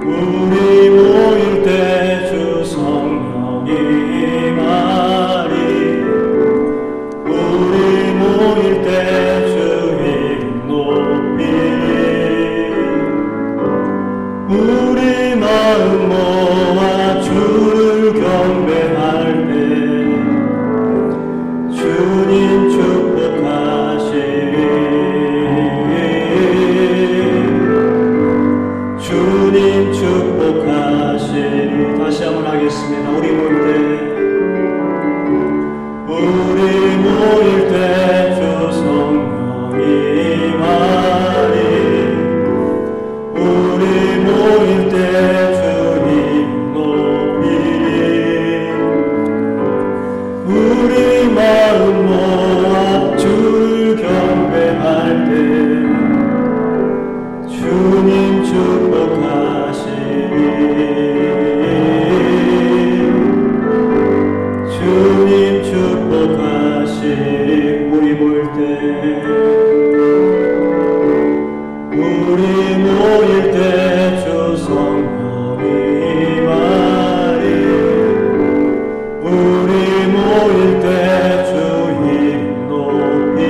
우리 모일 때 주 성령 임하리. 우리 모일 때 주 이름 높이리. 우리 마음 모아 주를 경배할 때 주님 축복하시리. 주님 축복하시리. 다시 한번 하겠습니다. 우리 모일 때 주 성령 임하리. 우리 모일 때 주님 높이리. 우리 마음 모아 주를 경배할 때 주님 축복하시리. 주님 축복하시리. 우리 모일 때 주 성령 임하리. 우리 모일 때 주 이름 높이리.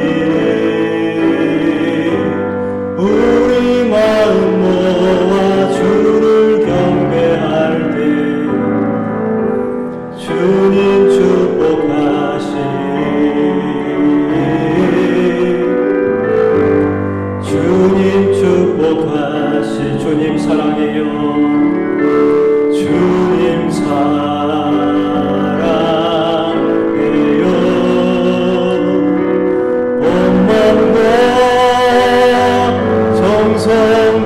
우리 마음 모아 주를 경배할 때 주님 축복하시리. 주님 축복하시. 주님 사랑해요. 주님 사랑해요. 온 마음과 정성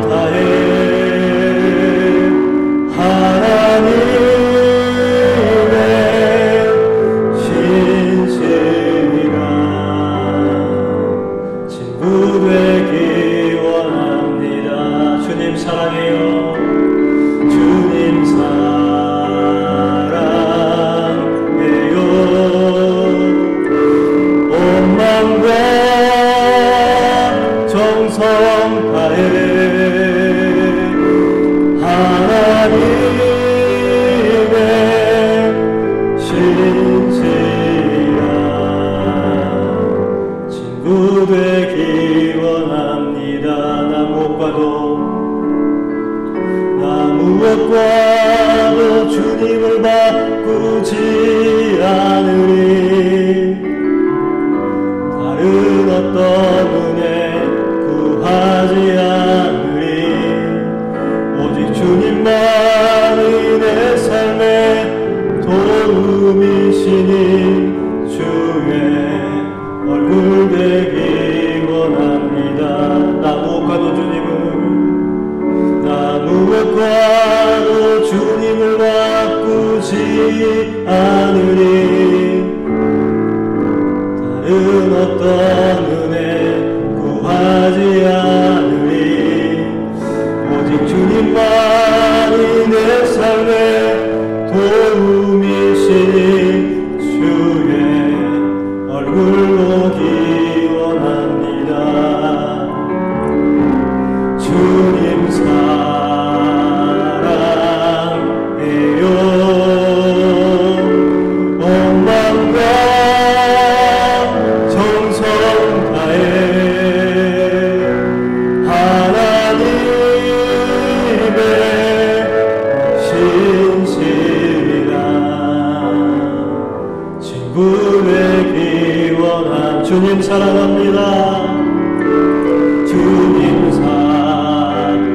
다해 하나님의 신실이라 친구 되기 원합니다. 주님 사랑해요. 주님 사랑해요. 온 마음과 정성 다해 하나님의 신실이라 친구 되기 원합니다. 나 무엇과도 주님을 바꾸지 않으리. 다른 어떤 은혜 구하지 않으리. 오직 주님만이 내 삶의 도움이시니 주의 얼굴 되기 원합니다. 나 무엇과도 주님을 바꾸지 않으리. 다른 어떤 은혜 구하지 않으리. 오직 주님만이 내 삶의 도움이시니 주의 얼굴 보기 원합니다. 주님 사랑해요. 온 마음과 정성 다해 하나님의 신실이라 친구 되기 원한 주님 사랑합니다. 주님 사랑해요.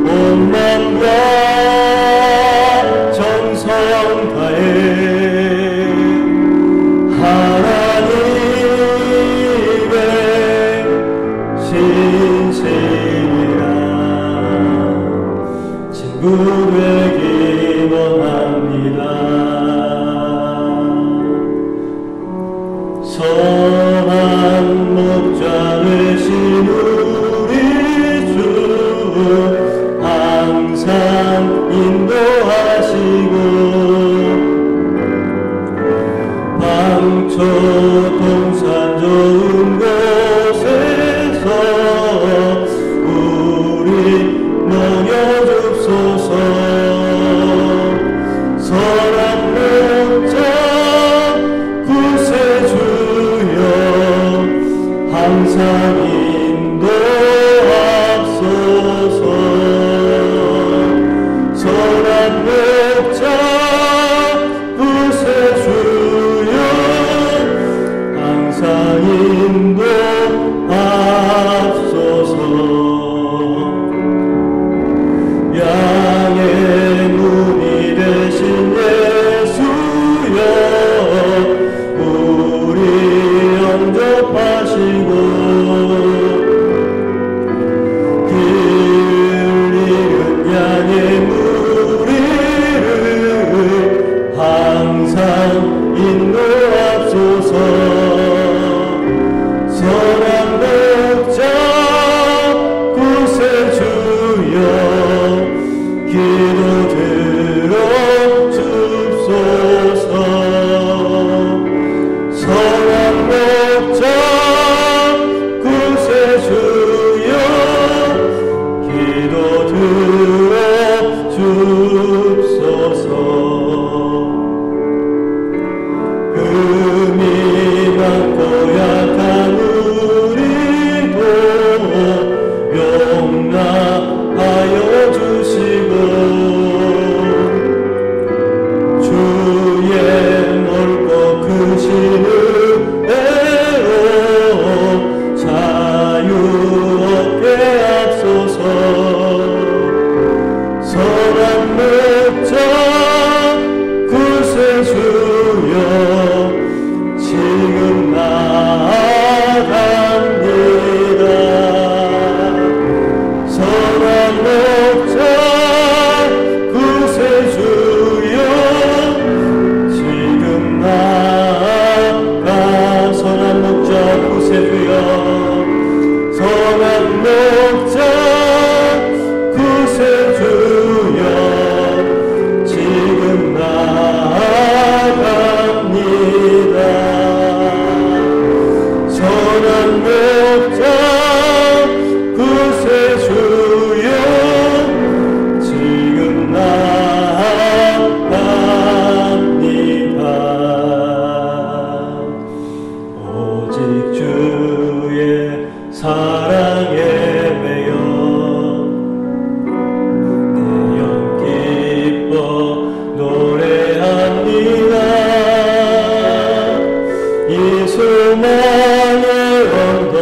온 마음과 정성 다해 하나님의 신실이라 친구 되기 원합니다. 항상 인도하소서. 선한 목자 구세주여 항상 인도하소서. 양의 문이 되신 예수여 우리 영접하시고 길 잃은 양의 무리를 항상 인도하소서. 선한 목자 구세주여 기도 들어주소서. 선한 목자 구세주여 기도 들어주소서. 흠이 많고 약한 우리도 용납하여 주시고 주의 넓고 크신 은혜로 자유 얻게 하소서. 선한 목자 구세주여 지금 나아갑니다. 선한 목자 구세주여 지금 나아가. 선한 목자 구세주여 선한 목자 구세주여 지금 나아갑니다. 선한 목자 구세주여 지금 나아갑니다. 오직 주의 사랑에 매여 내 영 기뻐 노래합니다. 이 소망의 언덕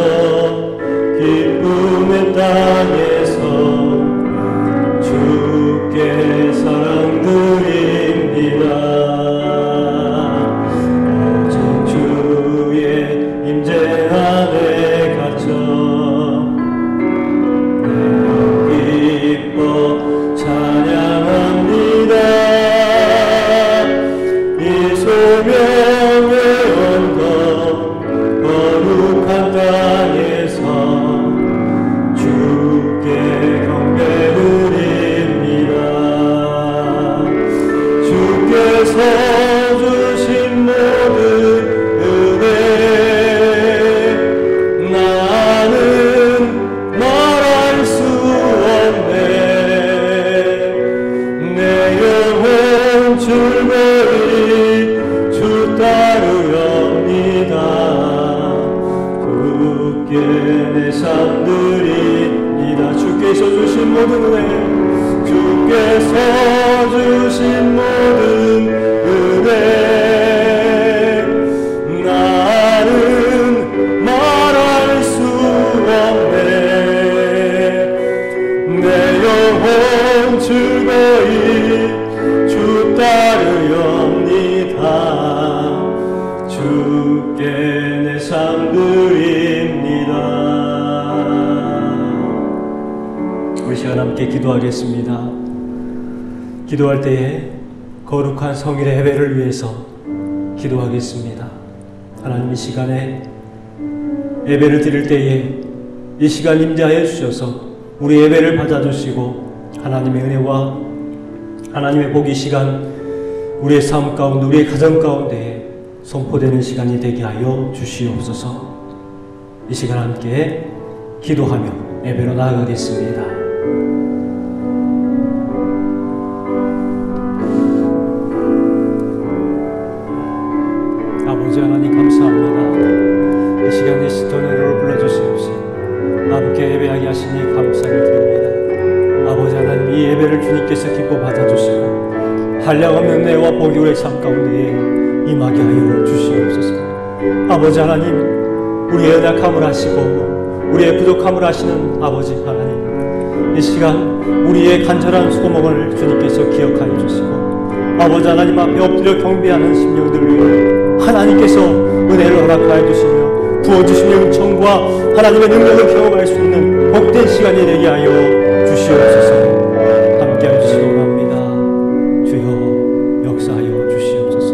기쁨의 땅에서 주께 사랑 드립니다. 오직 주의 임재 안에 갇혀 내 영 기뻐 찬양합니다. 이 소명의 언덕 거룩한 땅에서 주께 경배 드립니다. 주께서 주신 모든 은혜 나는 말할 수 없네. 내 영혼 즐거이 주 따르렵니다. 굳게 내 삶 드립니다. 주께서 주신 모든 은혜 주께서 주신 모든 은혜 나는 말할 수 없네. 내 영혼 즐거이 주 따르렵니다. 주께 내 삶 드립니다. 우리 시간 함께 기도하겠습니다. 기도할 때에 거룩한 성일의 예배를 위해서 기도하겠습니다. 하나님 이 시간에 예배를 드릴 때에 이 시간 임재하여 주셔서 우리 예배를 받아주시고 하나님의 은혜와 하나님의 복이 시간 우리의 삶 가운데 우리의 가정 가운데 선포되는 시간이 되게 하여 주시옵소서. 이 시간 함께 기도하며 예배로 나아가겠습니다. 아버지 하나님 감사합니다. 이 시간 시간에 짙은 노래를 불러주시옵시고 함께 예배하게 하시니 감사를 드립니다. 아버지 하나님, 이 예배를 주님께서 기뻐 받아주시고 한량없는 은혜와 복의 삶 가운데에 임하게 하여 주시옵소서. 아버지 하나님, 우리의 연약함을 아시고 우리의 부족함을 아시는 아버지 하나님, 이 시간 우리의 간절한 소망을 주님께서 기억하여 주시고 아버지 하나님 앞에 엎드려 경배하는 심령들을 위해 하나님께서 은혜를 허락하여 주시며 부어주시며 은총과 하나님의 능력을 경험할 수 있는 복된 시간이 되게 하여 주시옵소서. 함께하여 주시기 원합니다. 주여 역사하여 주시옵소서.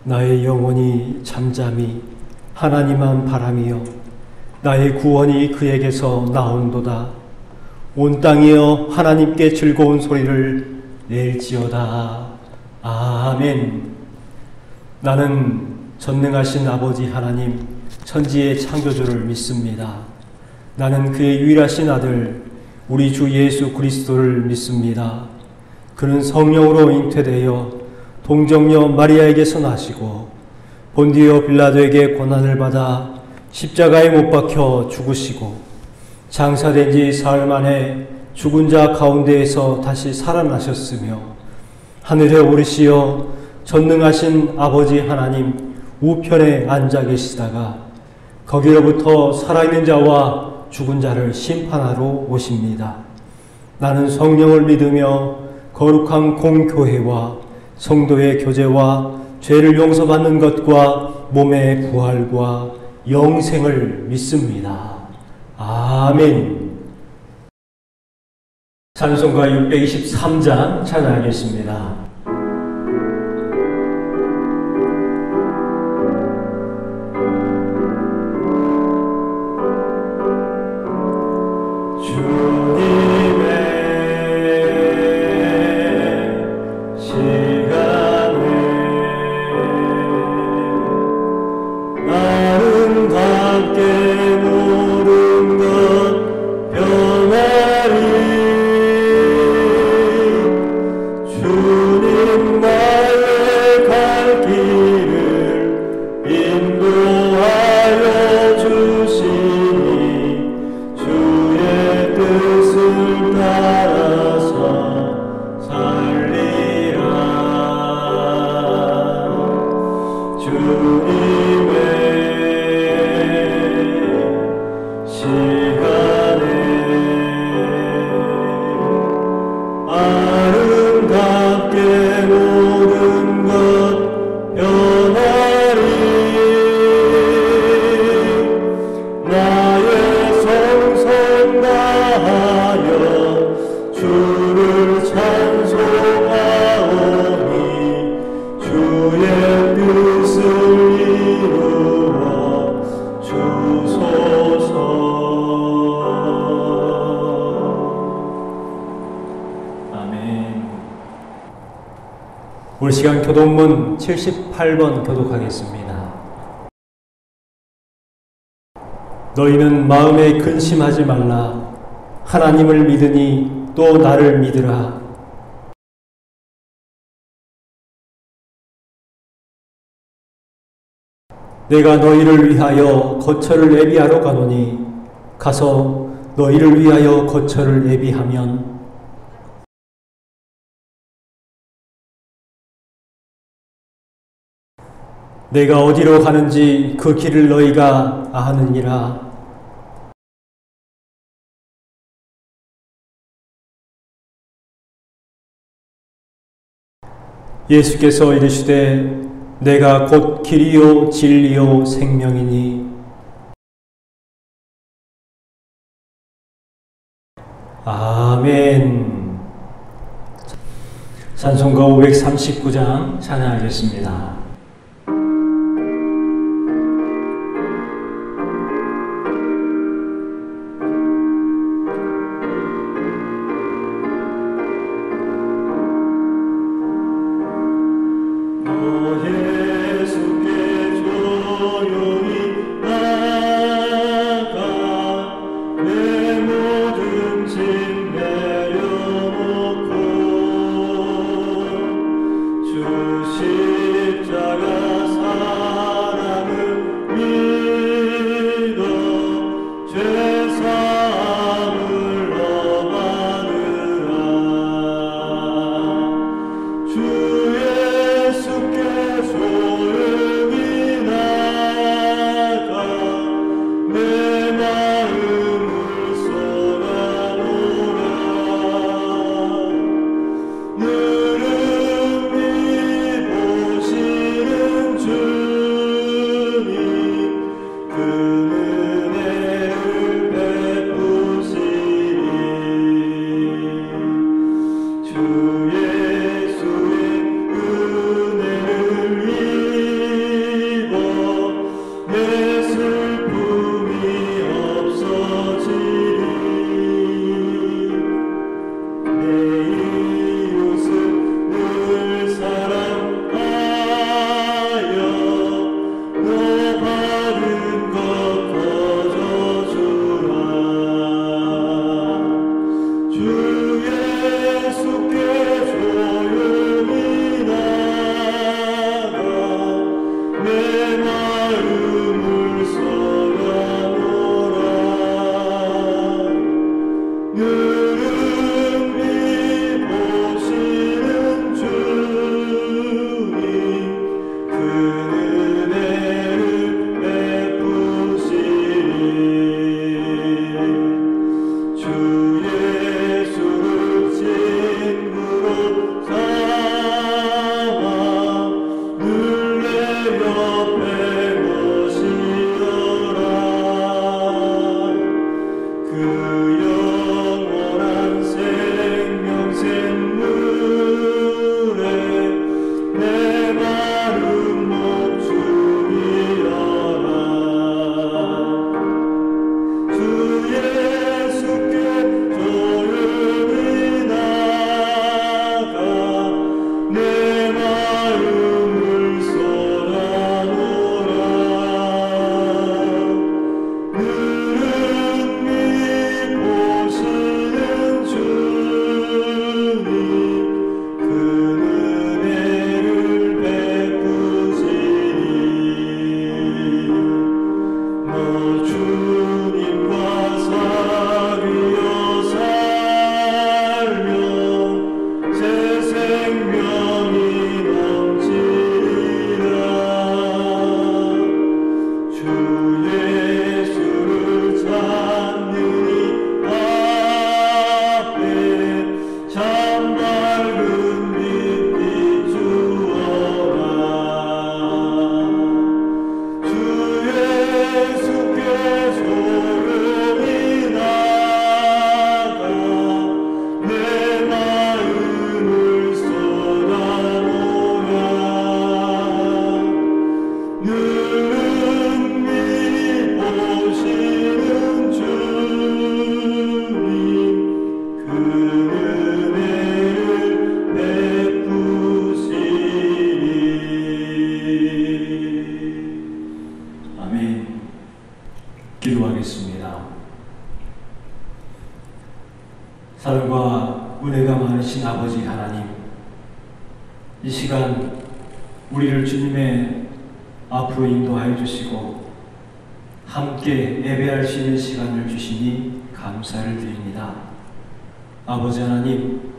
나의 영혼이 잠잠히 하나님만 바라며 나의 구원이 그에게서 나온도다. 온 땅이여 하나님께 즐거운 소리를 낼지어다. 아멘. 나는 전능하신 아버지 하나님, 천지의 창조주를 믿습니다. 나는 그의 유일하신 아들 우리 주 예수 그리스도를 믿습니다. 그는 성령으로 잉태되어 동정녀 마리아에게서 나시고 본디오 빌라도에게 고난을 받아 십자가에 못 박혀 죽으시고 장사된 지 사흘 만에 죽은 자 가운데에서 다시 살아나셨으며 하늘에 오르시어 전능하신 아버지 하나님 우편에 앉아 계시다가 거기로부터 살아있는 자와 죽은 자를 심판하러 오십니다. 나는 성령을 믿으며 거룩한 공교회와 성도의 교제와 죄를 용서받는 것과 몸의 부활과 영생을 믿습니다. 아멘. 찬송가 623장 찬양하겠습니다. 우리 시간 교독문 78번 교독하겠습니다. 너희는 마음에 근심하지 말라. 하나님을 믿으니 또 나를 믿으라. 내가 너희를 위하여 거처를 예비하러 가노니 가서 너희를 위하여 거처를 예비하면 내가 어디로 가는지 그 길을 너희가 아느니라. 예수께서 이르시되 내가 곧 길이요 진리요 생명이니 아멘. 찬송가 539장 찬양하겠습니다. 내 모든 짐 내려놓 아버지 하나님, 이 시간 우리를 주님의 앞으로 인도하여 주시고 함께 예배할 수 있는 시간을 주시니 감사를 드립니다. 아버지 하나님,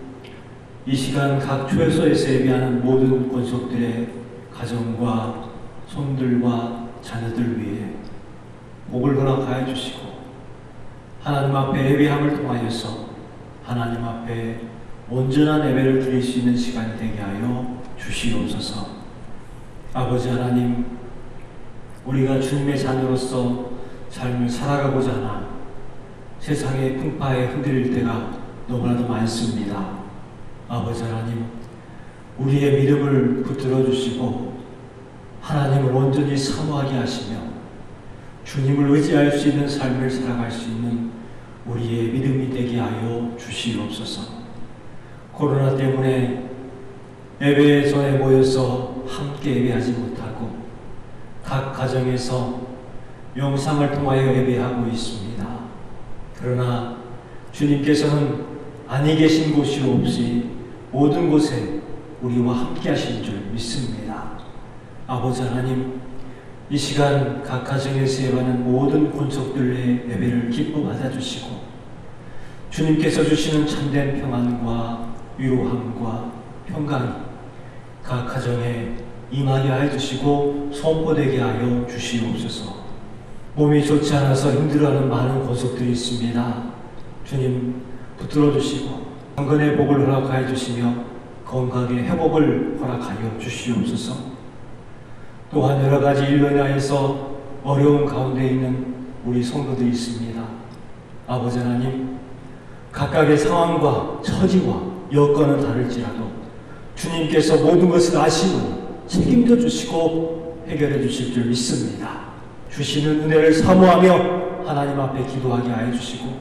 이 시간 각 초소에서 예배하는 모든 권속들의 가정과 손들과 자녀들 위해 복을 허락하여 주시고 하나님 앞에 예배함을 통하여서 하나님 앞에 온전한 예배를 드릴 수 있는 시간이 되게 하여 주시옵소서. 아버지 하나님, 우리가 주님의 자녀로서 삶을 살아가고자 하나 세상의 풍파에 흔들릴 때가 너무나도 많습니다. 아버지 하나님, 우리의 믿음을 붙들어 주시고 하나님을 온전히 사모하게 하시며 주님을 의지할 수 있는 삶을 살아갈 수 있는 우리의 믿음이 되게 하여 주시옵소서. 코로나 때문에 예배 전에 모여서 함께 예배하지 못하고 각 가정에서 영상을 통하여 예배하고 있습니다. 그러나 주님께서는 아니 계신 곳이 없이 모든 곳에 우리와 함께 하신 줄 믿습니다. 아버지 하나님, 이 시간 각 가정에서 예배하는 모든 권속들의 예배를 기뻐 받아주시고 주님께서 주시는 참된 평안과 위로함과 평강이 각 가정에 임하게 해주시고 선포되게 하여 주시옵소서. 몸이 좋지 않아서 힘들어하는 많은 권속들이 있습니다. 주님 붙들어 주시고 강건의 복을 허락하여 주시며 건강의 회복을 허락하여 주시옵소서. 또한 여러 가지 일로 인하여서 어려운 가운데 있는 우리 성도들이 있습니다. 아버지 하나님, 각각의 상황과 처지와 여건은 다를지라도 주님께서 모든 것을 아시고 책임져 주시고 해결해 주실 줄 믿습니다. 주시는 은혜를 사모하며 하나님 앞에 기도하게 하여 주시고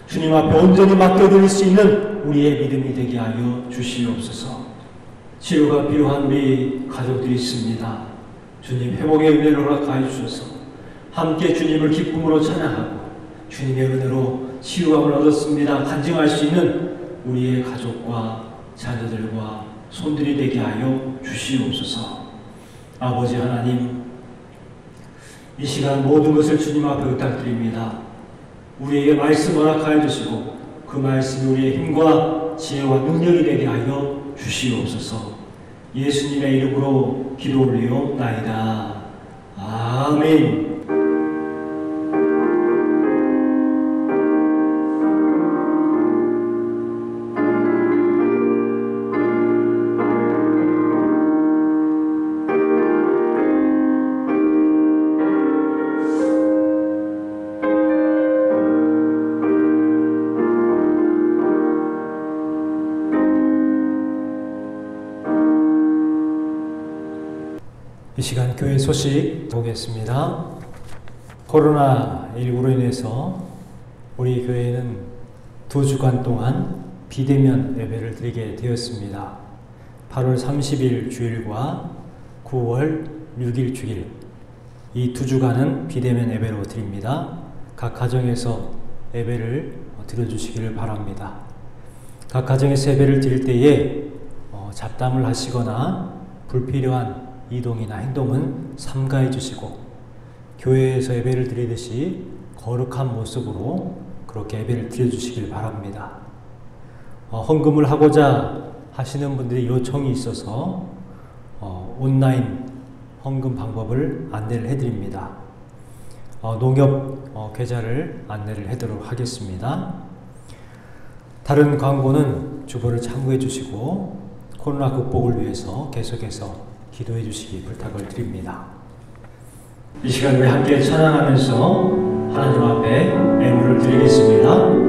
주님 앞에 온전히 맡겨드릴 수 있는 우리의 믿음이 되게 하여 주시옵소서. 치료가 필요한 우리 가족들이 있습니다. 주님 회복의 은혜를 허락하여 주셔서 함께 주님을 기쁨으로 찬양하고 주님의 은혜로 치유함을 얻었습니다 간증할 수 있는 우리의 가족과 자녀들과 손들이 되게 하여 주시옵소서. 아버지 하나님, 이 시간 모든 것을 주님 앞에 부탁드립니다. 우리에게 말씀 허락하여 주시고 그 말씀이 우리의 힘과 지혜와 능력이 되게 하여 주시옵소서. 예수님의 이름으로 기도 올리옵나이다. 아멘. 이 시간 교회 소식 보겠습니다. 코로나19로 인해서 우리 교회는 2주간 동안 비대면 예배를 드리게 되었습니다. 8월 30일 주일과 9월 6일 주일, 이 2주간은 비대면 예배로 드립니다. 각 가정에서 예배를 드려주시기를 바랍니다. 각 가정에서 예배를 드릴 때에 잡담을 하시거나 불필요한 이동이나 행동은 삼가해 주시고 교회에서 예배를 드리듯이 거룩한 모습으로 그렇게 예배를 드려주시길 바랍니다. 헌금을 하고자 하시는 분들이 요청이 있어서 온라인 헌금 방법을 안내를 해드립니다. 농협 계좌를 안내를 해도록 하겠습니다. 다른 광고는 주보를 참고해 주시고 코로나 극복을 위해서 계속해서 기도해 주시기 부탁을 드립니다. 이 시간 우리 함께 찬양하면서 하나님 앞에 예물을 드리겠습니다.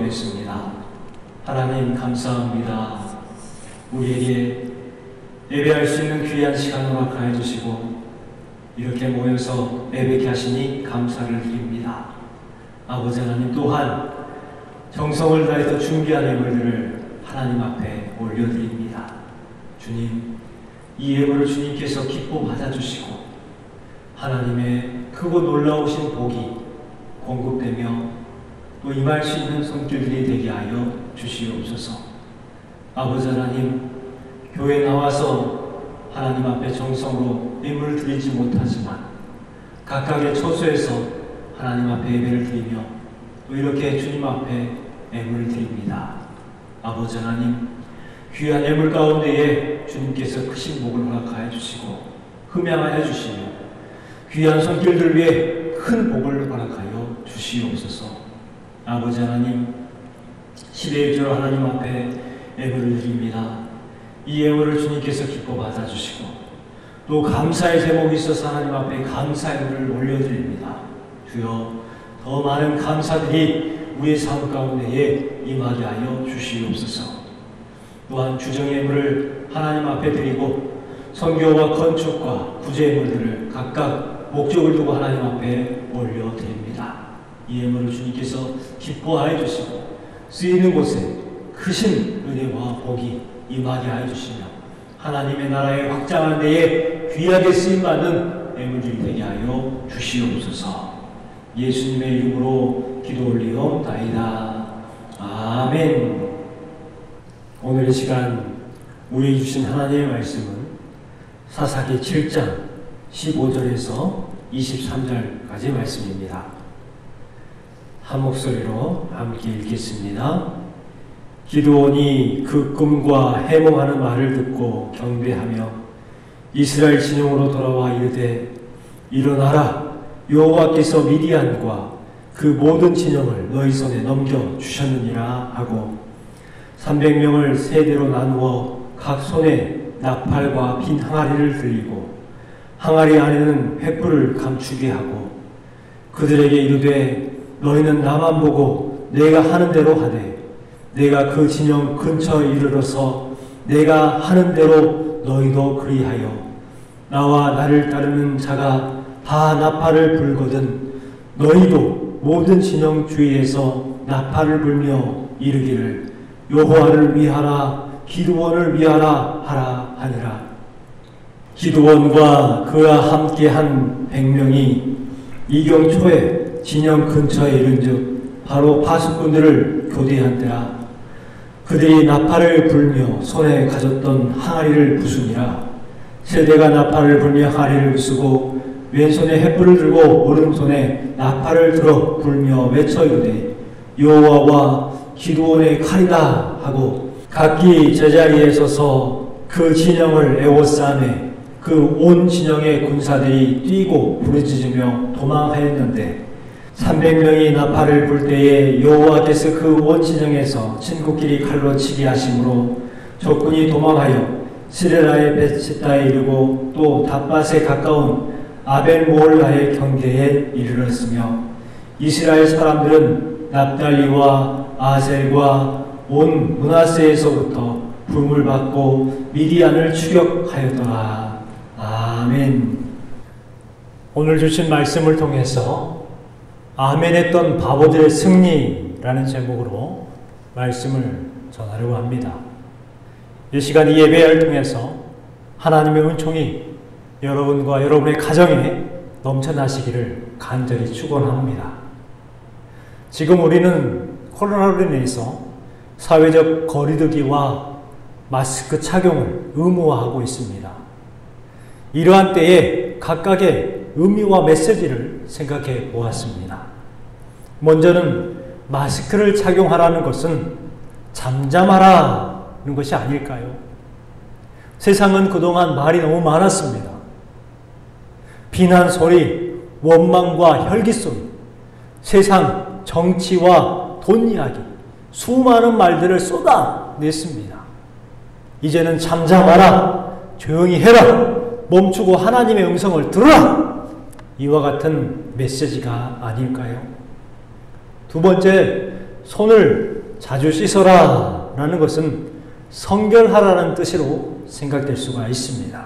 기도하겠습니다. 하나님 감사합니다. 우리에게 예배할 수 있는 귀한 시간을 허락하여 주시고 이렇게 모여서 예배케 하시니 감사를 드립니다. 아버지 하나님, 또한 정성을 다해서 준비한 예물들을 하나님 앞에 올려드립니다. 주님, 이 예물을 주님께서 기뻐 받아주시고 하나님의 크고 놀라우신 복이 공급되며 또 임할 수 있는 손길들이 되게 하여 주시옵소서. 아버지 하나님, 교회에 나와서 하나님 앞에 정성으로 예물을 드리지 못하지만 각각의 처소에서 하나님 앞에 예배를 드리며 또 이렇게 주님 앞에 예물을 드립니다. 아버지 하나님, 귀한 예물 가운데에 주님께서 크신 복을 허락하여 주시고 흠양하여 주시며 귀한 손길들 위해 큰 복을 허락하여 주시옵소서. 아버지 하나님, 10의 1절 하나님 앞에 예물을 드립니다. 이 예물을 주님께서 기뻐 받아주시고 또 감사의 제목이 있어서 하나님 앞에 감사의 예물을 올려드립니다. 주여, 더 많은 감사들이 우리의 삶 가운데에 임하게 하여 주시옵소서. 또한 주정의 예물을 하나님 앞에 드리고 선교와 건축과 구제 예물들을 각각 목적을 두고 하나님 앞에 올려드립니다. 이 예물을 주님께서 기뻐하여 주시고 쓰이는 곳에 크신 은혜와 복이 임하게 하여 주시며 하나님의 나라의 확장하는 데에 귀하게 쓰임받는 예물들이 되게 하여 주시옵소서. 예수님의 이름으로 기도 올리옵나이다. 아멘. 오늘 이 시간 우리에게 주신 하나님의 말씀은 사사기 7장 15절에서 23절까지 말씀입니다. 한 목소리로 함께 읽겠습니다. 기드온이 그 꿈과 해몽하는 말을 듣고 경배하며 이스라엘 진영으로 돌아와 이르되, 일어나라, 여호와께서 미디안과 그 모든 진영을 너희 손에 넘겨주셨느니라 하고 300명을 세대로 나누어 각 손에 나팔과 빈 항아리를 들리고 항아리 안에는 횃불을 감추게 하고 그들에게 이르되, 너희는 나만 보고 내가 하는 대로 하되 내가 그 진영 근처에 이르러서 내가 하는 대로 너희도 그리하여 나와 나를 따르는 자가 다 나팔을 불거든 너희도 모든 진영 주위에서 나팔을 불며 이르기를 여호와를 위하라, 기드온을 위하라 하라 하니라. 기드온과 그와 함께한 100명이 이경 초에 진영 근처에 이른즉 바로 파수꾼들을 교대한 때라. 그들이 나팔을 불며 손에 가졌던 항아리를 부수니라. 세대가 나팔을 불며 항아리를 부수고 왼손에 횃불을 들고 오른손에 나팔을 들어 불며 외쳐 이르되, 여호와와 기드온의 칼이다 하고 각기 제자리에 서서 그 진영을 에워싸매 그 온 진영의 군사들이 뛰고 부르짖으며 도망하였는데 300명이 나팔을 불 때에 여호와께서 그 온 진영에서 친구끼리 칼로 치게 하심으로 적군이 도망하여 스레라의 베시다에 이르고 또 답밭에 가까운 아벨모올라의 경계에 이르렀으며 이스라엘 사람들은 납달리와 아셀과 온 므낫세에서부터 부름을 받고 미디안을 추격하였더라. 아멘. 오늘 주신 말씀을 통해서 아멘했던 바보들의 승리라는 제목으로 말씀을 전하려고 합니다. 이 시간 이 예배를 통해서 하나님의 은총이 여러분과 여러분의 가정에 넘쳐나시기를 간절히 축원합니다. 지금 우리는 코로나로 인해서 사회적 거리두기와 마스크 착용을 의무화하고 있습니다. 이러한 때에 각각의 의미와 메시지를 생각해 보았습니다. 먼저는 마스크를 착용하라는 것은 잠잠하라는 것이 아닐까요? 세상은 그동안 말이 너무 많았습니다. 비난 소리, 원망과 혈기 소리, 세상 정치와 돈 이야기, 수많은 말들을 쏟아냈습니다. 이제는 잠잠하라, 조용히 해라, 멈추고 하나님의 음성을 들으라, 이와 같은 메시지가 아닐까요? 두 번째, 손을 자주 씻어라 라는 것은 성결하라는 뜻으로 생각될 수가 있습니다.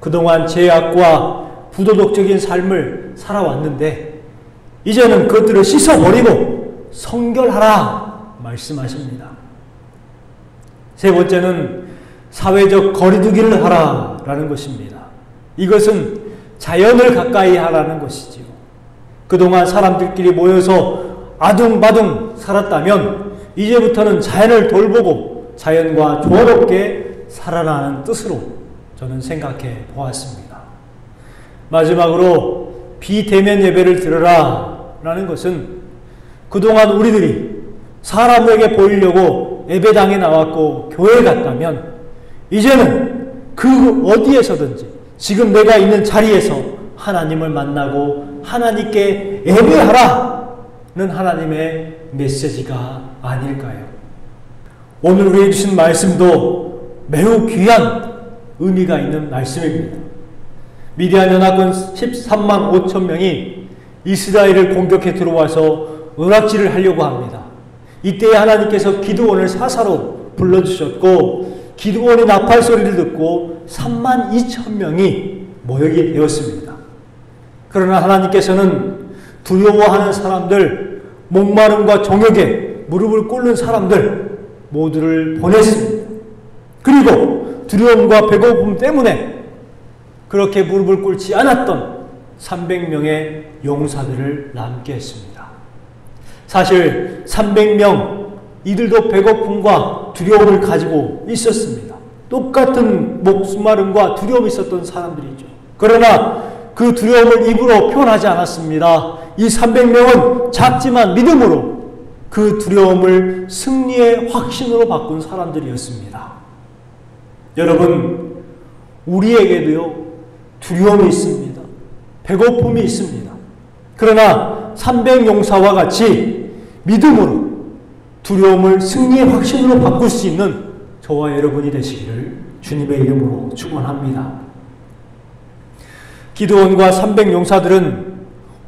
그동안 죄악과 부도덕적인 삶을 살아왔는데 이제는 그것들을 씻어버리고 성결하라 말씀하십니다. 세 번째는 사회적 거리두기를 하라라는 것입니다. 이것은 자연을 가까이 하라는 것이지요. 그동안 사람들끼리 모여서 아둥바둥 살았다면 이제부터는 자연을 돌보고 자연과 조화롭게 살아나는 뜻으로 저는 생각해 보았습니다. 마지막으로 비대면 예배를 드려라 라는 것은 그동안 우리들이 사람에게 보이려고 예배당에 나왔고 교회에 갔다면 이제는 그 어디에서든지 지금 내가 있는 자리에서 하나님을 만나고 하나님께 예배하라는 하나님의 메시지가 아닐까요? 오늘 우리에게 주신 말씀도 매우 귀한 의미가 있는 말씀입니다. 미디안 연합군 13만 5천 명이 이스라엘을 공격해 들어와서 은락질을 하려고 합니다. 이때 하나님께서 기드온을 사사로 불러주셨고 기드온의 나팔 소리를 듣고 3만 2천 명이 모이게 되었습니다. 그러나 하나님께서는 두려워하는 사람들, 목마름과 정욕에 무릎을 꿇는 사람들 모두를 보냈습니다. 그리고 두려움과 배고픔 때문에 그렇게 무릎을 꿇지 않았던 300명의 용사들을 남게 했습니다. 사실 300명 이들도 배고픔과 두려움을 가지고 있었습니다. 똑같은 목마름과 두려움이 있었던 사람들이죠. 그러나 그 두려움을 입으로 표현하지 않았습니다. 이 300명은 작지만 믿음으로 그 두려움을 승리의 확신으로 바꾼 사람들이었습니다. 여러분, 우리에게도요 두려움이 있습니다. 배고픔이 있습니다. 그러나 300용사와 같이 믿음으로 두려움을 승리의 확신으로 바꿀 수 있는 저와 여러분이 되시기를 주님의 이름으로 축원합니다. 기드온과 300용사들은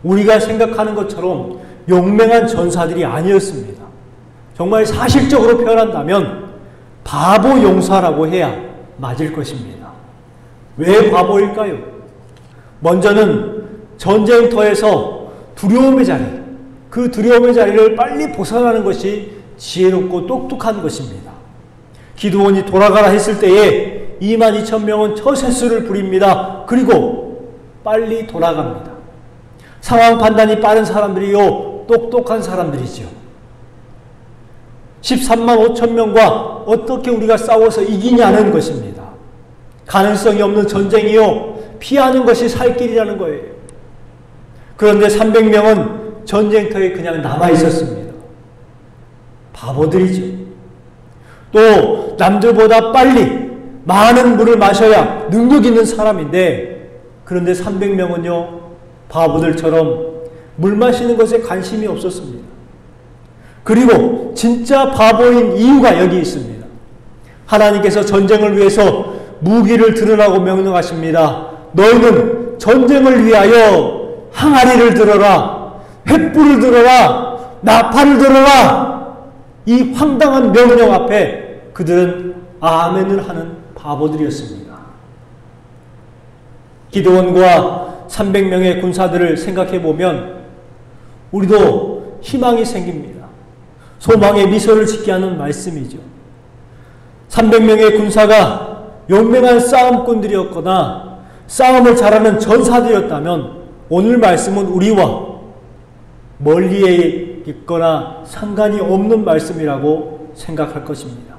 우리가 생각하는 것처럼 용맹한 전사들이 아니었습니다. 정말 사실적으로 표현한다면 바보 용사라고 해야 맞을 것입니다. 왜 바보일까요? 먼저는 전쟁터에서 두려움의 자리, 그 두려움의 자리를 빨리 벗어나는 것이 지혜롭고 똑똑한 것입니다. 기드온이 돌아가라 했을 때에 2만 2천 명은 처세수를 부립니다. 그리고 빨리 돌아갑니다. 상황 판단이 빠른 사람들이요 똑똑한 사람들이죠. 13만 5천 명과 어떻게 우리가 싸워서 이기냐는 것입니다. 가능성이 없는 전쟁이요 피하는 것이 살 길이라는 거예요. 그런데 300명은 전쟁터에 그냥 남아 있었습니다. 바보들이죠. 또 남들보다 빨리 많은 물을 마셔야 능력 있는 사람인데 그런데 300명은요 바보들처럼 물 마시는 것에 관심이 없었습니다. 그리고 진짜 바보인 이유가 여기 있습니다. 하나님께서 전쟁을 위해서 무기를 들으라고 명령하십니다. 너희는 전쟁을 위하여 항아리를 들어라, 횃불을 들어라, 나팔을 들어라. 이 황당한 명령 앞에 그들은 아멘을 하는 바보들이었습니다. 기드온과 300명의 군사들을 생각해 보면 우리도 희망이 생깁니다. 소망의 미소를 짓게 하는 말씀이죠. 300명의 군사가 용맹한 싸움꾼들이었거나 싸움을 잘하는 전사들이었다면 오늘 말씀은 우리와 멀리에 있거나 상관이 없는 말씀이라고 생각할 것입니다.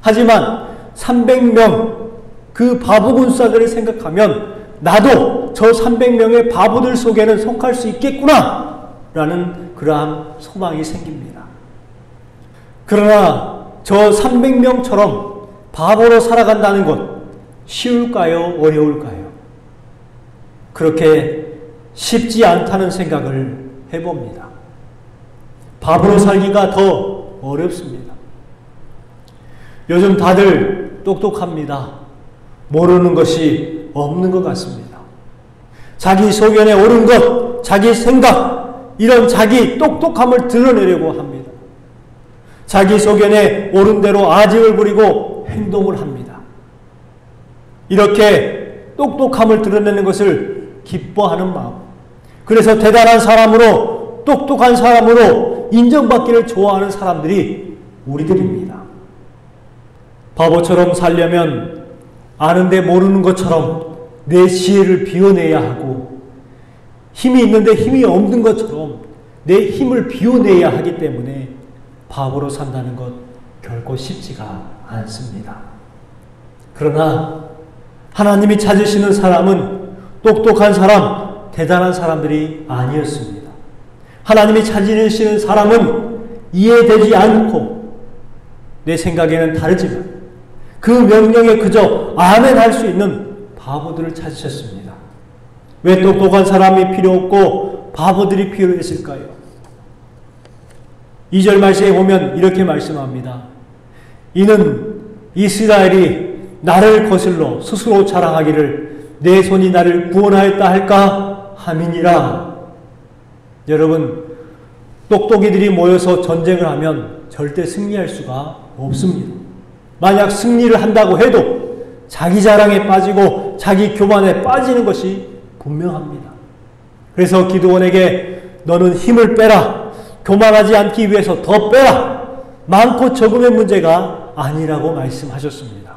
하지만 300명 그 바보 군사들을 생각하면 나도 저 300명의 바보들 속에는 속할 수 있겠구나 라는 그러한 소망이 생깁니다. 그러나 저 300명처럼 바보로 살아간다는 것 쉬울까요? 어려울까요? 그렇게 쉽지 않다는 생각을 해봅니다. 바보로 살기가 더 어렵습니다. 요즘 다들 똑똑합니다. 모르는 것이 없는 것 같습니다. 자기 소견에 옳은 것, 자기 생각, 이런 자기 똑똑함을 드러내려고 합니다. 자기 소견에 옳은 대로 아직을 부리고 행동을 합니다. 이렇게 똑똑함을 드러내는 것을 기뻐하는 마음. 그래서 대단한 사람으로, 똑똑한 사람으로 인정받기를 좋아하는 사람들이 우리들입니다. 바보처럼 살려면 아는데 모르는 것처럼 내 지혜를 비워내야 하고, 힘이 있는데 힘이 없는 것처럼 내 힘을 비워내야 하기 때문에 바보로 산다는 것 결코 쉽지가 않습니다. 그러나 하나님이 찾으시는 사람은 똑똑한 사람, 대단한 사람들이 아니었습니다. 하나님이 찾으시는 사람은 이해되지 않고 내 생각에는 다르지만 그 명령에 그저 아멘 할 수 있는 바보들을 찾으셨습니다. 왜 똑똑한 사람이 필요 없고 바보들이 필요했을까요? 2절 말씀에 보면 이렇게 말씀합니다. 이는 이스라엘이 나를 거슬러 스스로 자랑하기를 내 손이 나를 구원하였다 할까 함이니라. 여러분, 똑똑이들이 모여서 전쟁을 하면 절대 승리할 수가 없습니다. 만약 승리를 한다고 해도 자기 자랑에 빠지고 자기 교만에 빠지는 것이 분명합니다. 그래서 기드온에게 너는 힘을 빼라. 교만하지 않기 위해서 더 빼라. 많고 적음의 문제가 아니라고 말씀하셨습니다.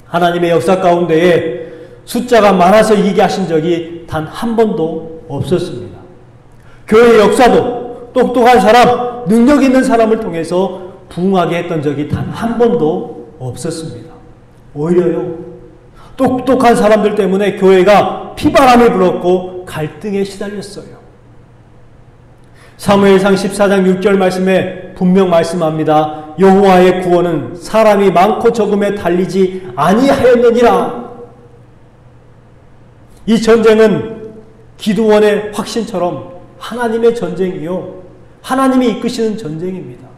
하나님의 역사 가운데에 숫자가 많아서 이기게 하신 적이 단 한 번도 없었습니다. 교회의 역사도 똑똑한 사람, 능력 있는 사람을 통해서 부흥하게 했던 적이 단 한 번도 없었습니다. 오히려요, 똑똑한 사람들 때문에 교회가 피바람이 불었고 갈등에 시달렸어요. 사무엘상 14장 6절 말씀에 분명 말씀합니다. 여호와의 구원은 사람이 많고 적음에 달리지 아니하였느니라. 이 전쟁은 기드온의 확신처럼 하나님의 전쟁이요, 하나님이 이끄시는 전쟁입니다.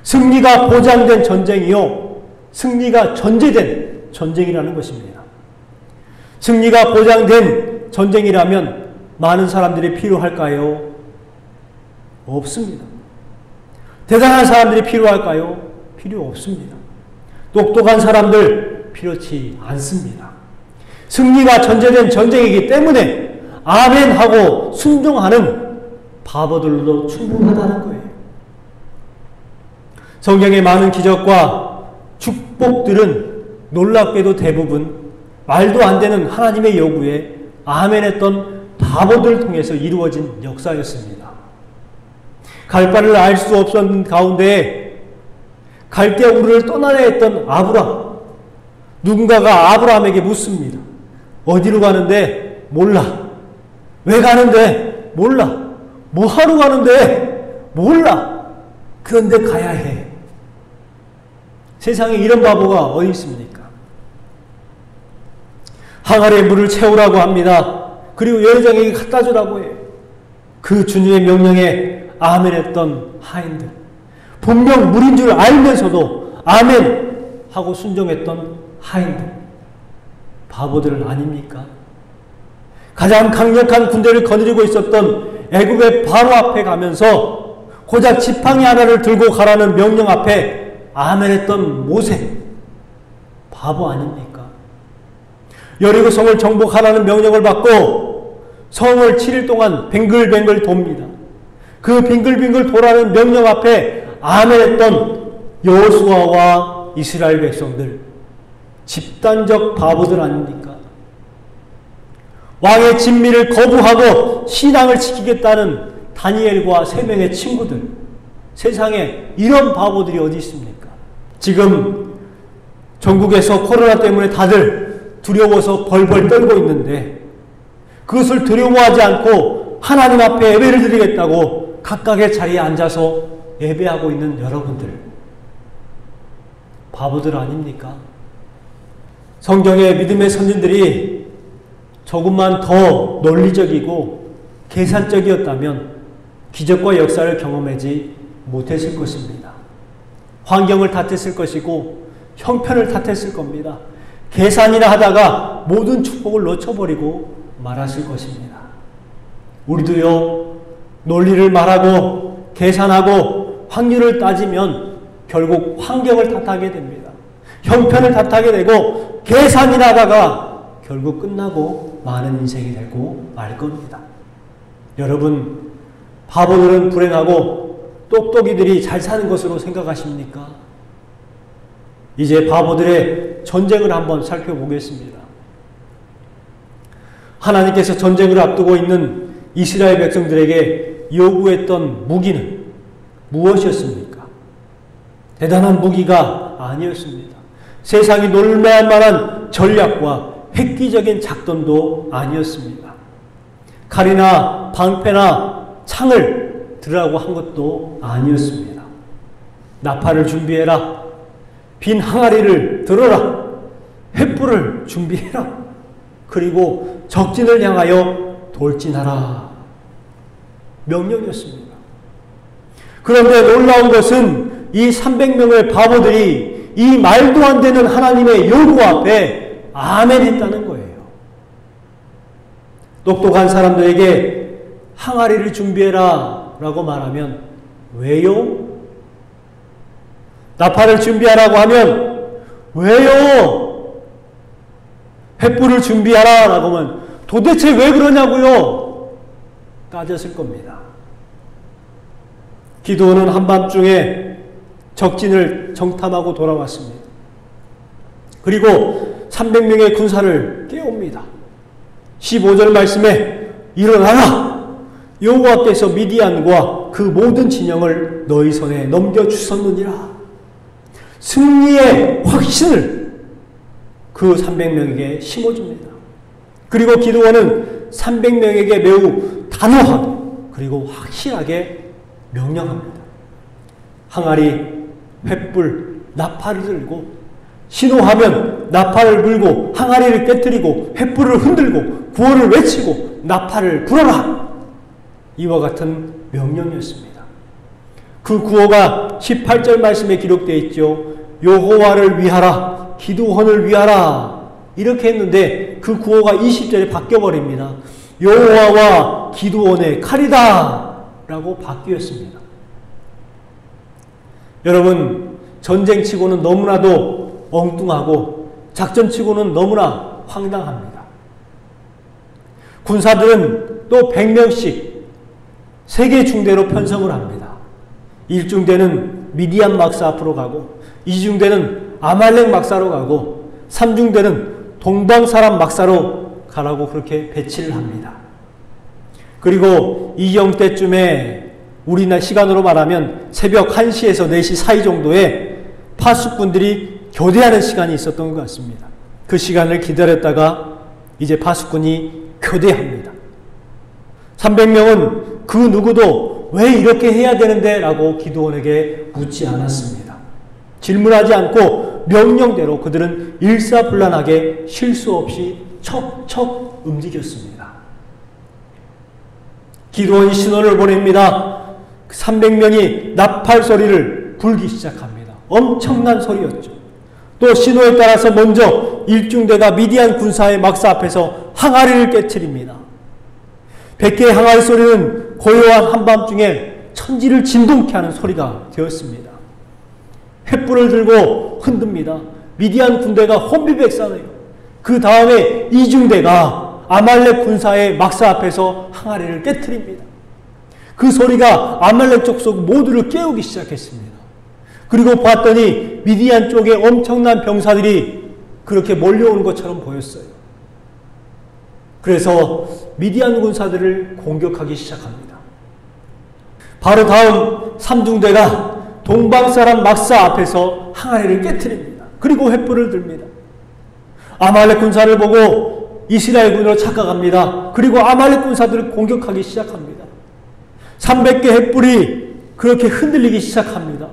승리가 보장된 전쟁이요, 승리가 전제된 전쟁이라는 것입니다. 승리가 보장된 전쟁이라면 많은 사람들이 필요할까요? 없습니다. 대단한 사람들이 필요할까요? 필요 없습니다. 똑똑한 사람들 필요치 않습니다. 승리가 전제된 전쟁이기 때문에 아멘하고 순종하는 바보들도 충분하다는 거예요. 성경의 많은 기적과 축복들은 놀랍게도 대부분 말도 안 되는 하나님의 요구에 아멘했던 바보들을 통해서 이루어진 역사였습니다. 갈 바를 알 수 없었던 가운데 갈대 우르를 떠나야 했던 아브람. 누군가가 아브람에게 묻습니다. 어디로 가는데? 몰라. 왜 가는데? 몰라. 뭐 하러 가는데? 몰라. 그런데 가야 해. 세상에 이런 바보가 어디 있습니까? 항아리에 물을 채우라고 합니다. 그리고 여인장에게 갖다 주라고 해요. 그 주님의 명령에 아멘했던 하인들, 분명 물인 줄 알면서도 아멘 하고 순종했던 하인들, 바보들 아닙니까? 가장 강력한 군대를 거느리고 있었던 애굽의 바로 앞에 가면서 고작 지팡이 하나를 들고 가라는 명령 앞에 아멘했던 모세, 바보 아닙니까? 여리고 성을 정복하라는 명령을 받고 성을 7일 동안 뱅글뱅글 돕니다. 그 빙글빙글 돌아는 명령 앞에 아멘했던 여호수아와 이스라엘 백성들, 집단적 바보들 아닙니까? 왕의 진미를 거부하고 신앙을 지키겠다는 다니엘과 3명의 친구들, 세상에 이런 바보들이 어디 있습니까? 지금 전국에서 코로나 때문에 다들 두려워서 벌벌 떨고 있는데 그것을 두려워하지 않고 하나님 앞에 예배를 드리겠다고 각각의 자리에 앉아서 예배하고 있는 여러분들, 바보들 아닙니까? 성경의 믿음의 선진들이 조금만 더 논리적이고 계산적이었다면 기적과 역사를 경험하지 못했을 것입니다. 환경을 탓했을 것이고 형편을 탓했을 겁니다. 계산이나 하다가 모든 축복을 놓쳐버리고 말았을 것입니다. 우리도요, 논리를 말하고 계산하고 확률을 따지면 결국 환경을 탓하게 됩니다. 형편을 탓하게 되고 계산이 나다가 결국 끝나고 많은 인생이 되고 말 겁니다. 여러분, 바보들은 불행하고 똑똑이들이 잘 사는 것으로 생각하십니까? 이제 바보들의 전쟁을 한번 살펴보겠습니다. 하나님께서 전쟁을 앞두고 있는 이스라엘 백성들에게 요구했던 무기는 무엇이었습니까? 대단한 무기가 아니었습니다. 세상이 놀랄 만한 전략과 획기적인 작전도 아니었습니다. 칼이나 방패나 창을 들으라고 한 것도 아니었습니다. 나팔을 준비해라. 빈 항아리를 들어라. 횃불을 준비해라. 그리고 적진을 향하여 돌진하라. 명령이었습니다. 그런데 놀라운 것은 이 300명의 바보들이 이 말도 안 되는 하나님의 요구 앞에 아멘 했다는 거예요. 똑똑한 사람들에게 항아리를 준비해라 라고 말하면 왜요? 나팔을 준비하라고 하면 왜요? 횃불을 준비하라 라고 하면 도대체 왜 그러냐고요? 따졌을 겁니다. 기드온은 한밤중에 적진을 정탐하고 돌아왔습니다. 그리고 300명의 군사를 깨웁니다. 15절 말씀에 일어나라! 여호와께서 미디안과 그 모든 진영을 너희 손에 넘겨주셨느니라. 승리의 확신을 그 300명에게 심어줍니다. 그리고 기드온은 300명에게 매우 단호하게 그리고 확실하게 명령합니다. 항아리, 횃불, 나팔을 들고 신호하면 나팔을 불고 항아리를 깨뜨리고 횃불을 흔들고 구호를 외치고 나팔을 불어라. 이와 같은 명령이었습니다. 그 구호가 18절 말씀에 기록되어 있죠. 여호와를 위하라. 기드온을 위하라. 이렇게 했는데 그 구호가 20절에 바뀌어버립니다. 여호와와 기드온의 칼이다 라고 바뀌었습니다. 여러분, 전쟁치고는 너무나도 엉뚱하고 작전치고는 너무나 황당합니다. 군사들은 또 100명씩 3개 중대로 편성을 합니다. 1중대는 미디안 막사 앞으로 가고 2중대는 아말렉 막사로 가고 3중대는 동방사람 막사로 가라고 그렇게 배치를 합니다. 그리고 이경 때쯤에 우리나라 시간으로 말하면 새벽 1시에서 4시 사이 정도에 파수꾼들이 교대하는 시간이 있었던 것 같습니다. 그 시간을 기다렸다가 이제 파수꾼이 교대합니다. 300명은 그 누구도 왜 이렇게 해야 되는데 라고 기드온에게 묻지 않았습니다. 질문하지 않고 명령대로 그들은 일사불란하게 실수 없이 척척 움직였습니다. 기드온이 신호를 보냅니다. 300명이 나팔 소리를 불기 시작합니다. 엄청난 소리였죠. 또 신호에 따라서 먼저 1중대가 미디안 군사의 막사 앞에서 항아리를 깨트립니다. 100개의 항아리 소리는 고요한 한밤중에 천지를 진동케 하는 소리가 되었습니다. 횃불을 들고 흔듭니다. 미디안 군대가 혼비백산해요. 그 다음에 2중대가 아말렉 군사의 막사 앞에서 항아리를 깨트립니다. 그 소리가 아말렉 족속 모두를 깨우기 시작했습니다. 그리고 봤더니 미디안 쪽에 엄청난 병사들이 그렇게 몰려오는 것처럼 보였어요. 그래서 미디안 군사들을 공격하기 시작합니다. 바로 다음 3중대가 동방사람 막사 앞에서 항아리를 깨트립니다. 그리고 횃불을 듭니다. 아말렉 군사를 보고 이스라엘 군으로 착각합니다. 그리고 아말렉 군사들을 공격하기 시작합니다. 300개 횃불이 그렇게 흔들리기 시작합니다.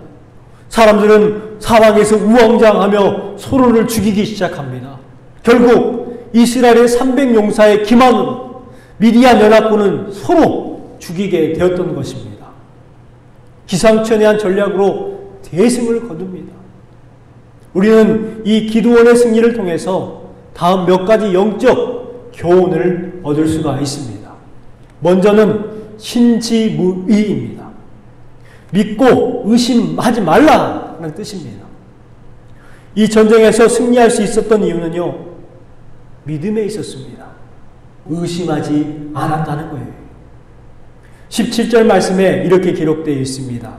사람들은 사방에서 우왕좌왕하며 서로를 죽이기 시작합니다. 결국 이스라엘의 300용사의 기만으로 미디안 연합군은 서로 죽이게 되었던 것입니다. 기상천외한 전략으로 대승을 거둡니다. 우리는 이 기드온의 승리를 통해서 다음 몇 가지 영적 교훈을 얻을 수가 있습니다. 먼저는 신지무위입니다. 믿고 의심하지 말라는 뜻입니다. 이 전쟁에서 승리할 수 있었던 이유는요, 믿음에 있었습니다. 의심하지 않았다는 거예요. 17절 말씀에 이렇게 기록되어 있습니다.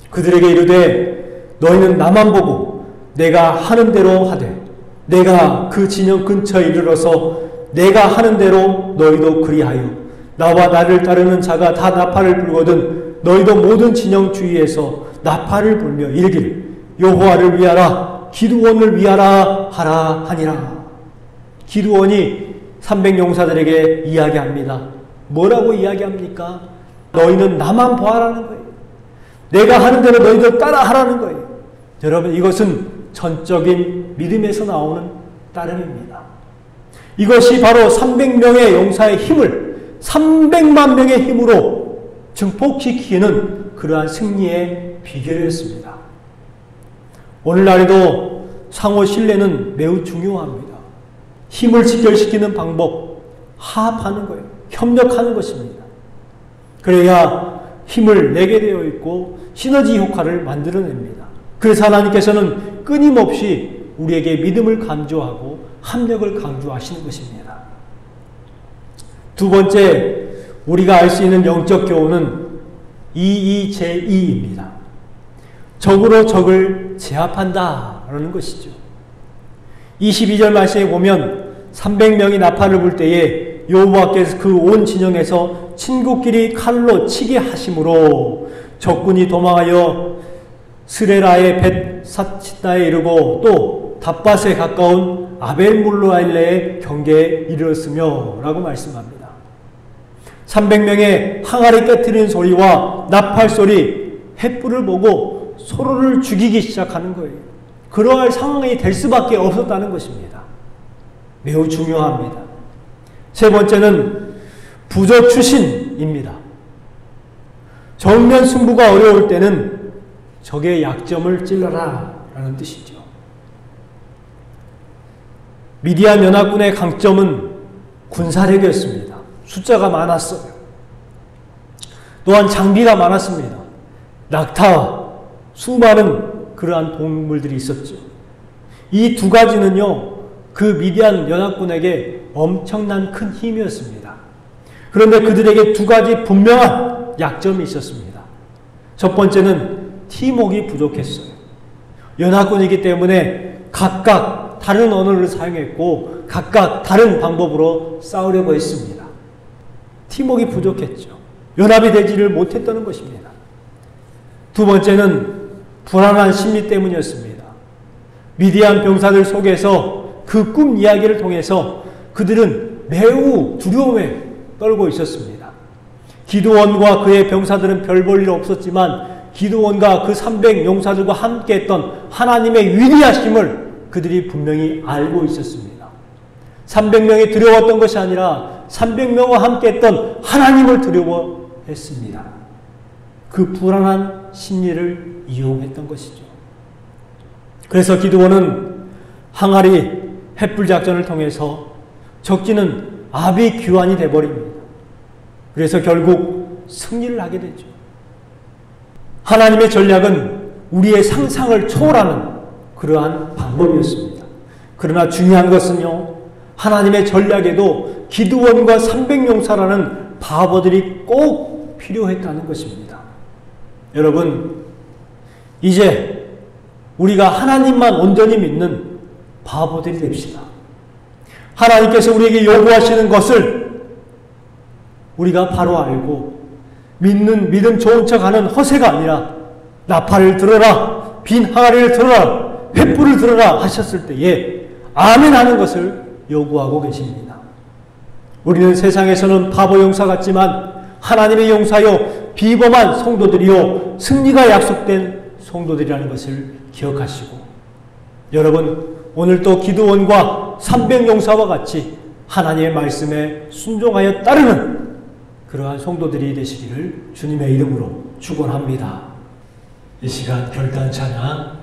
그들에게 이르되 너희는 나만 보고 내가 하는 대로 하되 내가 그 진영 근처에 이르러서 내가 하는 대로 너희도 그리하여 나와 나를 따르는 자가 다 나팔을 불거든 너희도 모든 진영 주위에서 나팔을 불며 이르기를 여호와를 위하라 기드온을 위하라 하라 하니라. 기드온이 300용사들에게 이야기합니다. 뭐라고 이야기합니까? 너희는 나만 보아라는 거예요. 내가 하는 대로 너희도 따라하라는 거예요. 여러분, 이것은 전적인 믿음에서 나오는 따름입니다. 이것이 바로 300명의 용사의 힘을 300만 명의 힘으로 증폭시키는 그러한 승리의 비결이었습니다. 오늘날에도 상호 신뢰는 매우 중요합니다. 힘을 직결시키는 방법, 화합하는 거예요. 협력하는 것입니다. 그래야 힘을 내게 되어 있고 시너지 효과를 만들어냅니다. 그래서 하나님께서는 끊임없이 우리에게 믿음을 강조하고 합력을 강조하시는 것입니다. 두 번째, 우리가 알 수 있는 영적 교훈은 2:2입니다. 적으로 적을 제압한다라는 것이죠. 22절 말씀에 보면 300명이 나팔을 불 때에 여호와께서 그 온 진영에서 친구끼리 칼로 치게 하심으로 적군이 도망하여 스레라의 벳사치다에 이르고 또 답밭에 가까운 아벨물로알레의 경계에 이르렀으며 라고 말씀합니다. 300명의 항아리 깨트리는 소리와 나팔 소리, 횃불을 보고 서로를 죽이기 시작하는 거예요. 그러할 상황이 될 수밖에 없었다는 것입니다. 매우 중요합니다. 세 번째는 부조 추신입니다. 정면 승부가 어려울 때는 적의 약점을 찔러라 라는 뜻이죠. 미디안 연합군의 강점은 군사력이었습니다. 숫자가 많았어요. 또한 장비가 많았습니다. 낙타와 수많은 그러한 동물들이 있었죠. 이 두 가지는요, 그 미디안 연합군에게 엄청난 큰 힘이었습니다. 그런데 그들에게 두 가지 분명한 약점이 있었습니다. 첫 번째는 팀웍이 부족했어요. 연합군이기 때문에 각각 다른 언어를 사용했고 각각 다른 방법으로 싸우려고 했습니다. 팀웍이 부족했죠. 연합이 되지를 못했다는 것입니다. 두 번째는 불안한 심리 때문이었습니다. 미디안 병사들 속에서 그 꿈 이야기를 통해서 그들은 매우 두려움에 떨고 있었습니다. 기드온과 그의 병사들은 별 볼 일 없었지만 기드온과 그 300 용사들과 함께 했던 하나님의 위대하심을 그들이 분명히 알고 있었습니다. 300명이 두려웠던 것이 아니라 300명과 함께 했던 하나님을 두려워했습니다. 그 불안한 심리를 이용했던 것이죠. 그래서 기드온은 항아리 횃불 작전을 통해서 적진은 아비규환이 되어버립니다. 그래서 결국 승리를 하게 되죠. 하나님의 전략은 우리의 상상을 초월하는 그러한 방법이었습니다. 그러나 중요한 것은요, 하나님의 전략에도 기드온과 300용사라는 바보들이 꼭 필요했다는 것입니다. 여러분, 이제 우리가 하나님만 온전히 믿는 바보들이 됩시다. 하나님께서 우리에게 요구하시는 것을 우리가 바로 알고 믿음 좋은 척하는 허세가 아니라 나팔을 들어라, 빈 항아리를 들어라, 횃불을 들어라 하셨을 때에 아멘 하는 것을 요구하고 계십니다. 우리는 세상에서는 바보 용사 같지만 하나님의 용사요 비범한 성도들이요 승리가 약속된 성도들이라는 것을 기억하시고, 여러분 오늘도 기드온과 300용사와 같이 하나님의 말씀에 순종하여 따르는 그러한 성도들이 되시기를 주님의 이름으로 축원합니다. 이 시간 결단 찬양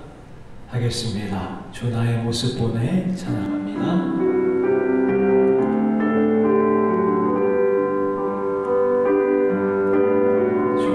하겠습니다. 주 나의 모습 보내 찬양합니다. 주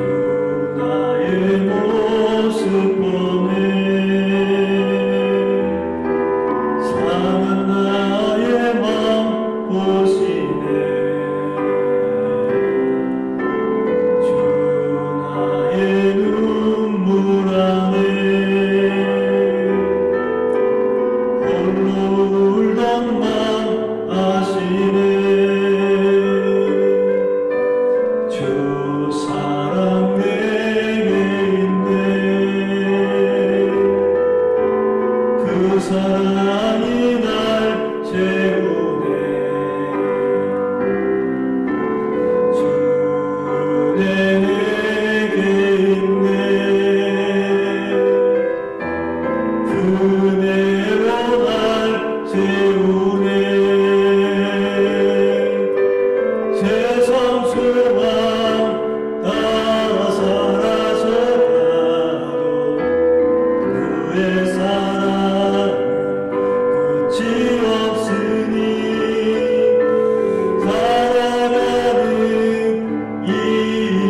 사랑이 날 채우네. 주내 내게 있네. 그대로 날 채우네. 세상 소망 다 사라져가도 그의 사랑은 끝이 없으니 살아가는 이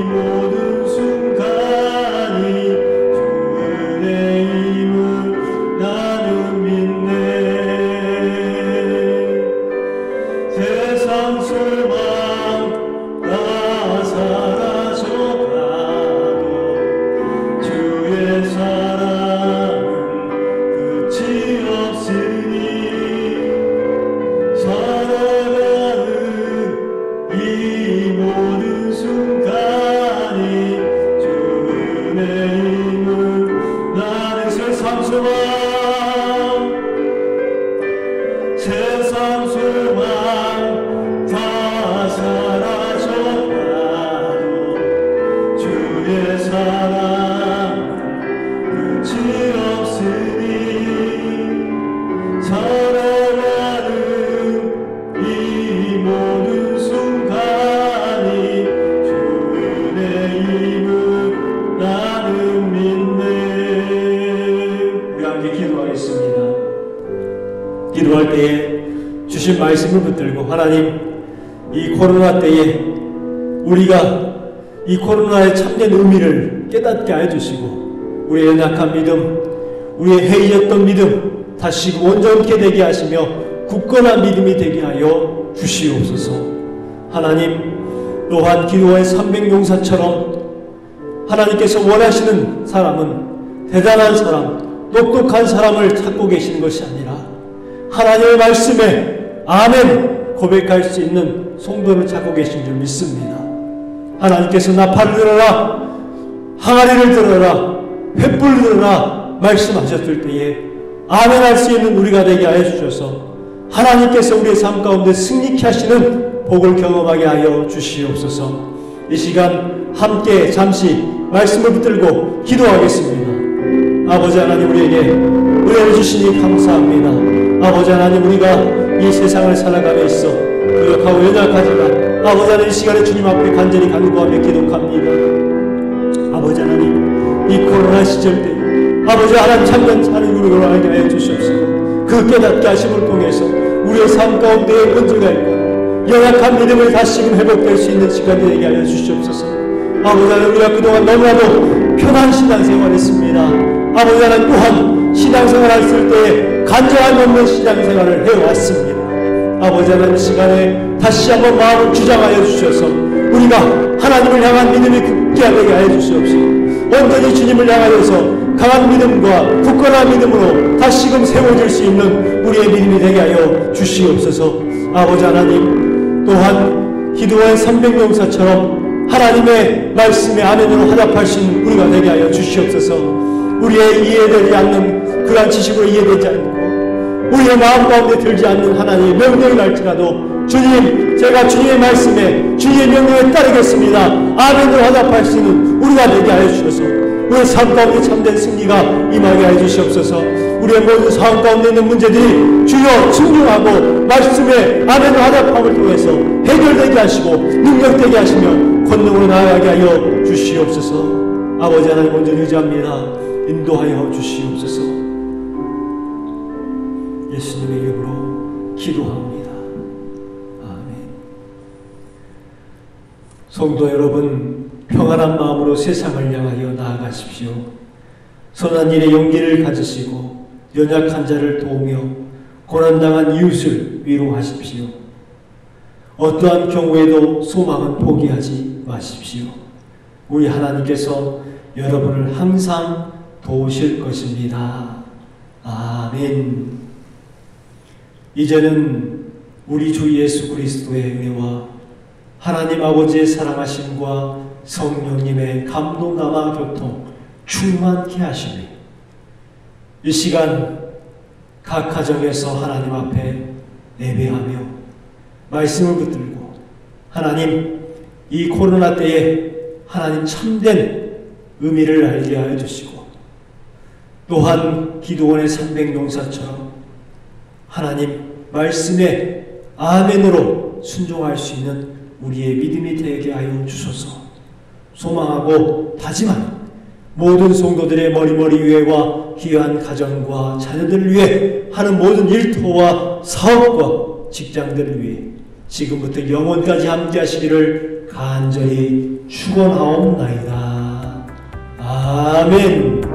모든 순간이 주의 힘을 나는 믿네. 세상 소망 다 사라져가도 주의 사랑은 끝이 없으니 살아가는 이 모든 순간이 주의 힘을 나는 세상 소망 다 사라져가도 주의 사랑은 끝이 없으니 살아가는 이 모든 순간이 주의 힘을 나는 믿네. 우리 함께 기도하겠습니다. 기도할 때에 주신 말씀을 붙들고, 하나님, 이 코로나 때에 우리가 이 코로나의 참된 의미를 깨닫게 해주시고 우리의 연약한 믿음, 우리의 해이했던 믿음 다시금 온전케 되게 하시며 굳건한 믿음이 되게 하여 주시옵소서. 하나님, 또한 기도의 300용사처럼 하나님께서 원하시는 사람은 대단한 사람, 똑똑한 사람을 찾고 계시는 것이 아니라 하나님의 말씀에 아멘 고백할 수 있는 성도를 찾고 계신 줄 믿습니다. 하나님께서 나팔을 들어라, 항아리를 들어라, 횃불을 들어라 말씀하셨을 때에 아멘 할 수 있는 우리가 되게 하여 주셔서 하나님께서 우리의 삶 가운데 승리케 하시는 복을 경험하게 하여 주시옵소서. 이 시간 함께 잠시 말씀을 붙들고 기도하겠습니다. 아버지 하나님, 우리에게 은혜를 주시니 감사합니다. 아버지 하나님, 우리가 이 세상을 살아가며 있어 부족하고 연약하지만 아버지 하나님, 이 시간에 주님 앞에 간절히 간구하며 기도합니다. 아버지 하나님, 이 코로나 시절 때 아버지 하나님 참된 우리를 알게 하여 주시옵소서. 그 깨닫게 하심을 통해서 우리의 삶 가운데에 문제가 있고 연약한 믿음을 다시금 회복될 수 있는 시간이 되게 하여 주시옵소서. 아버지 하나님, 우리가 그동안 너무나도 편한 신앙생활을 했습니다. 아버지 하나님, 또한 신앙생활 했을 때 간절함 없는 신앙생활을 해왔습니다. 아버지 하나님, 시간에 다시 한번 마음을 주장하여 주셔서 우리가 하나님을 향한 믿음이 굳게 하여 주시옵소서. 온전히 주님을 향하여서 강한 믿음과 굳건한 믿음으로 다시금 세워질 수 있는 우리의 믿음이 되게 하여 주시옵소서. 아버지 하나님, 또한 기도의 300용사처럼 하나님의 말씀에 아멘으로 화답할 수 있는 우리가 되게 하여 주시옵소서. 우리의 이해되지 않는 그러한 지식으로 이해되지 않고 우리의 마음 가운데 들지 않는 하나님의 명령이 날지라도 주님, 제가 주님의 말씀에 주님의 명령에 따르겠습니다. 아멘으로 화답할 수 있는 우리가 되게 하여 주셔서 우리의 삶 가운데 참된 승리가 임하게 해 주시옵소서. 우리의 모든 상황 가운데 있는 문제들이 주여 순종하고 말씀에 아멘으로 화답함을 통해서 해결되게 하시고 능력되게 하시며 권능으로 나아가게 하여 주시옵소서. 아버지 하나님, 온전히 의지합니다. 인도하여 주시옵소서. 예수님의 이름으로 기도합니다. 아멘. 성도 여러분, 평안한 마음으로 세상을 향하여 나아가십시오. 선한 일에 용기를 가지시고 연약한 자를 도우며 고난당한 이웃을 위로하십시오. 어떠한 경우에도 소망은 포기하지 마십시오. 우리 하나님께서 여러분을 항상 도우실 것입니다. 아멘. 이제는 우리 주 예수 그리스도의 은혜와 하나님 아버지의 사랑하심과 성령님의 감동감화 교통 충만케 하시며 이 시간 각 가정에서 하나님 앞에 예배하며 말씀을 붙들고 하나님 이 코로나 때에 하나님 참된 의미를 알게 하여 주시고 또한 기도원의 300용사처럼 하나님 말씀에 아멘으로 순종할 수 있는 우리의 믿음이 되게 하여 주소서. 소망하고 다짐하는 모든 성도들의 머리머리 위에와 귀한 가정과 자녀들을 위해 하는 모든 일터와 사업과 직장들을 위해 지금부터 영원까지 함께 하시기를 간절히 축원하옵나이다. 아멘.